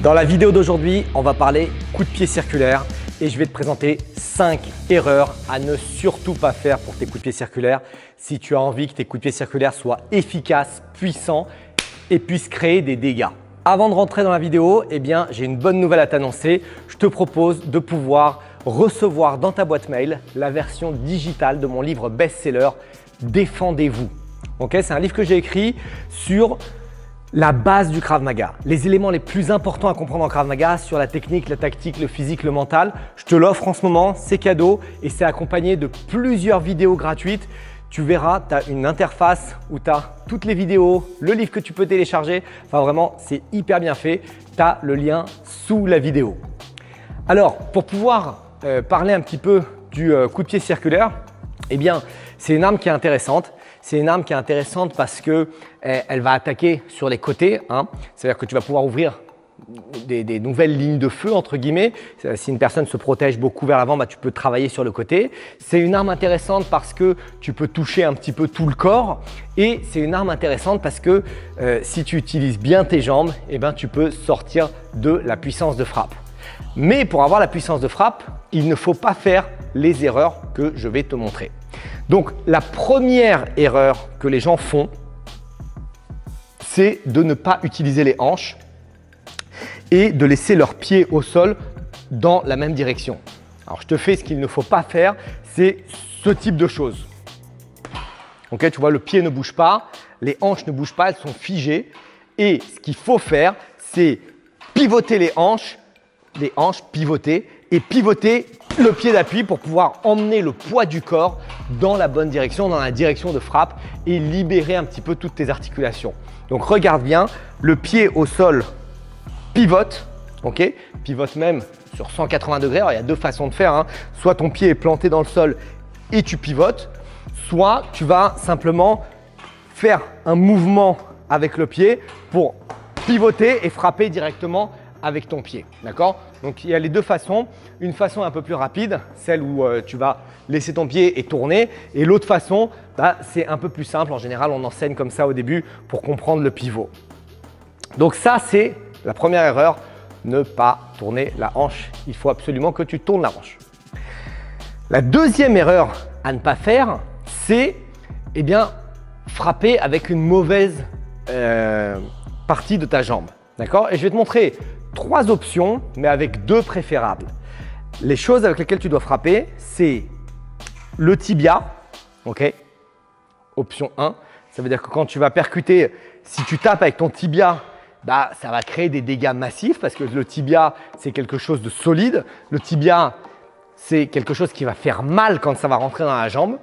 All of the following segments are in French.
Dans la vidéo d'aujourd'hui, on va parler coup de pied circulaire et je vais te présenter 5 erreurs à ne surtout pas faire pour tes coups de pied circulaires si tu as envie que tes coups de pied circulaires soient efficaces, puissants et puissent créer des dégâts. Avant de rentrer dans la vidéo, j'ai une bonne nouvelle à t'annoncer. Je te propose de pouvoir recevoir dans ta boîte mail la version digitale de mon livre best-seller Défendez-vous. C'est un livre que j'ai écrit sur la base du Krav Maga, les éléments les plus importants à comprendre en Krav Maga sur la technique, la tactique, le physique, le mental. Je te l'offre en ce moment, c'est cadeau et c'est accompagné de plusieurs vidéos gratuites. Tu verras, tu as une interface où tu as toutes les vidéos, le livre que tu peux télécharger. Enfin vraiment, c'est hyper bien fait. Tu as le lien sous la vidéo. Alors, pour pouvoir parler un petit peu du coup de pied circulaire, c'est une arme qui est intéressante. C'est une arme qui est intéressante parce qu'elle va attaquer sur les côtés. C'est-à-dire que tu vas pouvoir ouvrir des nouvelles lignes de feu, entre guillemets. Si une personne se protège beaucoup vers l'avant, tu peux travailler sur le côté. C'est une arme intéressante parce que tu peux toucher un petit peu tout le corps. Et c'est une arme intéressante parce que si tu utilises bien tes jambes, tu peux sortir de la puissance de frappe. Mais pour avoir la puissance de frappe, il ne faut pas faire les erreurs que je vais te montrer. Donc, la première erreur que les gens font, c'est de ne pas utiliser les hanches et de laisser leurs pieds au sol dans la même direction. Alors, je te fais ce qu'il ne faut pas faire, c'est ce type de choses. Tu vois, le pied ne bouge pas, les hanches ne bougent pas, elles sont figées. Et ce qu'il faut faire, c'est pivoter les hanches, pivoter et pivoter le pied d'appui pour pouvoir emmener le poids du corps dans la bonne direction, dans la direction de frappe et libérer un petit peu toutes tes articulations. Donc regarde bien, le pied au sol pivote, pivote même sur 180 degrés. Alors il y a deux façons de faire, soit ton pied est planté dans le sol et tu pivotes, soit tu vas simplement faire un mouvement avec le pied pour pivoter et frapper directement avec ton pied, d'accord? Donc il y a les deux façons, une façon un peu plus rapide, celle où tu vas laisser ton pied et tourner, et l'autre façon, c'est un peu plus simple. En général, on enseigne comme ça au début pour comprendre le pivot. Donc ça, c'est la première erreur, ne pas tourner la hanche. Il faut absolument que tu tournes la hanche. La deuxième erreur à ne pas faire, c'est frapper avec une mauvaise partie de ta jambe, d'accord? Et je vais te montrer 3 options, mais avec 2 préférables. Les choses avec lesquelles tu dois frapper, c'est le tibia, option 1. Ça veut dire que quand tu vas percuter, si tu tapes avec ton tibia, ça va créer des dégâts massifs parce que le tibia, c'est quelque chose de solide. Le tibia, c'est quelque chose qui va faire mal quand ça va rentrer dans la jambe.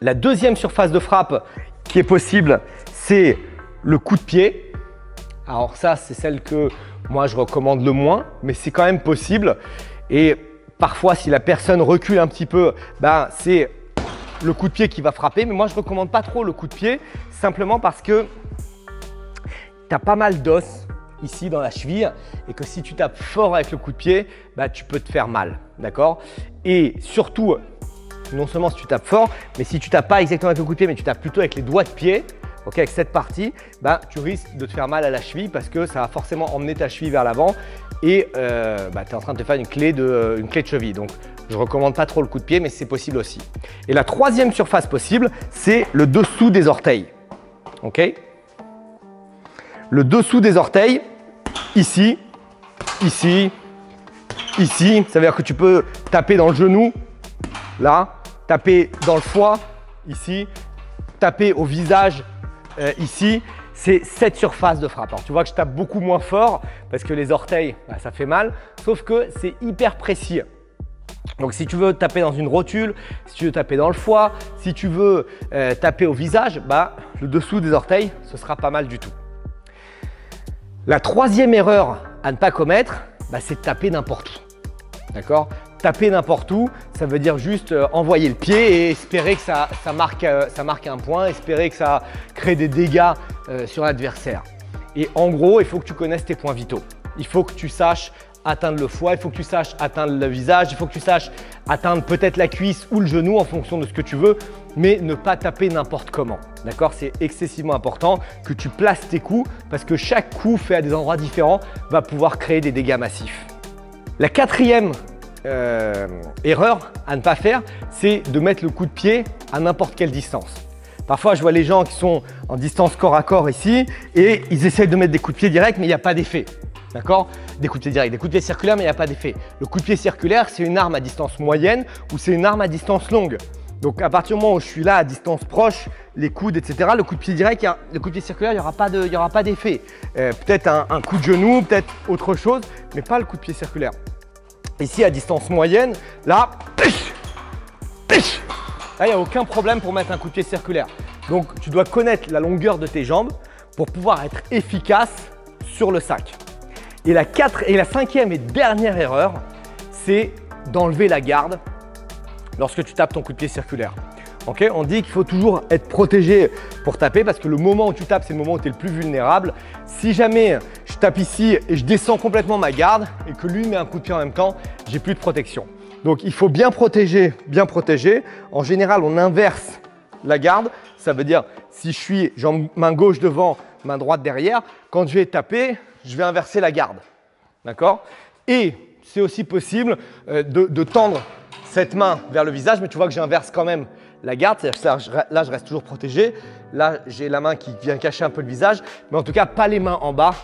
La deuxième surface de frappe qui est possible, c'est le coup de pied. Alors ça, c'est celle que moi je recommande le moins, mais c'est quand même possible. Et parfois, si la personne recule un petit peu, c'est le coup de pied qui va frapper. Mais moi, je ne recommande pas trop le coup de pied, simplement parce que tu as pas mal d'os ici dans la cheville et que si tu tapes fort avec le coup de pied, tu peux te faire mal, d'accord? Et surtout, non seulement si tu tapes fort, mais si tu tapes pas exactement avec le coup de pied, mais tu tapes plutôt avec les doigts de pied, avec cette partie, tu risques de te faire mal à la cheville parce que ça va forcément emmener ta cheville vers l'avant et tu es en train de te faire une clé de cheville. Donc, je ne recommande pas trop le coup de pied, mais c'est possible aussi. Et la troisième surface possible, c'est le dessous des orteils. Le dessous des orteils, ici, ici, ici. Ça veut dire que tu peux taper dans le genou, là, taper dans le foie, ici, taper au visage, ici, c'est cette surface de frappe. Alors, tu vois que je tape beaucoup moins fort parce que les orteils, ça fait mal, sauf que c'est hyper précis. Donc, si tu veux taper dans une rotule, si tu veux taper dans le foie, si tu veux taper au visage, le dessous des orteils, ce sera pas mal du tout. La troisième erreur à ne pas commettre, c'est de taper n'importe où. D'accord? Taper n'importe où, ça veut dire juste envoyer le pied et espérer que ça marque un point, espérer que ça crée des dégâts sur l'adversaire. Et en gros, il faut que tu connaisses tes points vitaux. Il faut que tu saches atteindre le foie, il faut que tu saches atteindre le visage, il faut que tu saches atteindre peut-être la cuisse ou le genou en fonction de ce que tu veux, mais ne pas taper n'importe comment. D'accord? C'est excessivement important que tu places tes coups parce que chaque coup fait à des endroits différents va pouvoir créer des dégâts massifs. La quatrième erreur à ne pas faire, c'est de mettre le coup de pied à n'importe quelle distance. Parfois, je vois les gens qui sont en distance corps à corps ici et ils essayent de mettre des coups de pied directs, mais il n'y a pas d'effet. D'accord? Des coups de pied directs, des coups de pied circulaires, mais il n'y a pas d'effet. Le coup de pied circulaire, c'est une arme à distance moyenne ou c'est une arme à distance longue. Donc, à partir du moment où je suis là à distance proche, les coudes, etc., le coup de pied direct, le coup de pied circulaire, il n'y aura pas d'effet. Peut-être un coup de genou, peut-être autre chose, mais pas le coup de pied circulaire. Ici, à distance moyenne, là, il n'y a aucun problème pour mettre un coup de pied circulaire. Donc, tu dois connaître la longueur de tes jambes pour pouvoir être efficace sur le sac. Et la cinquième et dernière erreur, c'est d'enlever la garde lorsque tu tapes ton coup de pied circulaire. Okay? On dit qu'il faut toujours être protégé pour taper parce que le moment où tu tapes, c'est le moment où tu es le plus vulnérable. Si jamais je tape ici et je descends complètement ma garde et que lui met un coup de pied en même temps, j'ai plus de protection. Donc, il faut bien protéger, bien protéger. En général, on inverse la garde. Ça veut dire si je suis main gauche devant, main droite derrière, quand je vais taper, je vais inverser la garde. D'accord? Et c'est aussi possible de tendre cette main vers le visage, mais tu vois que j'inverse quand même la garde. Là, je reste toujours protégé. Là, j'ai la main qui vient cacher un peu le visage. Mais en tout cas, pas les mains en bas.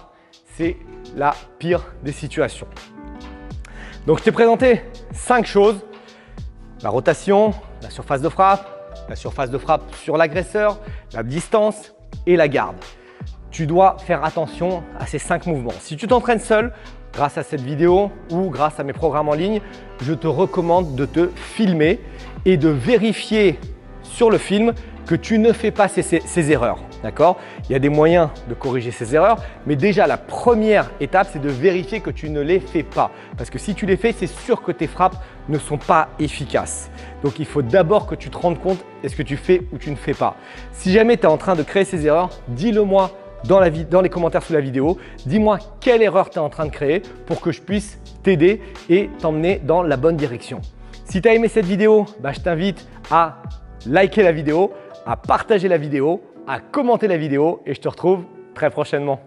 C'est la pire des situations. Donc, je t'ai présenté 5 choses. La rotation, la surface de frappe sur l'agresseur, la distance et la garde. Tu dois faire attention à ces 5 mouvements. Si tu t'entraînes seul, grâce à cette vidéo ou grâce à mes programmes en ligne, je te recommande de te filmer et de vérifier sur le film que tu ne fais pas ces erreurs. D'accord? Il y a des moyens de corriger ces erreurs, mais déjà la première étape, c'est de vérifier que tu ne les fais pas. Parce que si tu les fais, c'est sûr que tes frappes ne sont pas efficaces. Donc il faut d'abord que tu te rendes compte de ce que tu fais ou tu ne fais pas. Si jamais tu es en train de créer ces erreurs, dis-le moi dans les commentaires sous la vidéo. Dis-moi quelle erreur tu es en train de créer pour que je puisse t'aider et t'emmener dans la bonne direction. Si tu as aimé cette vidéo, je t'invite à liker la vidéo, à partager la vidéo, à commenter la vidéo et je te retrouve très prochainement.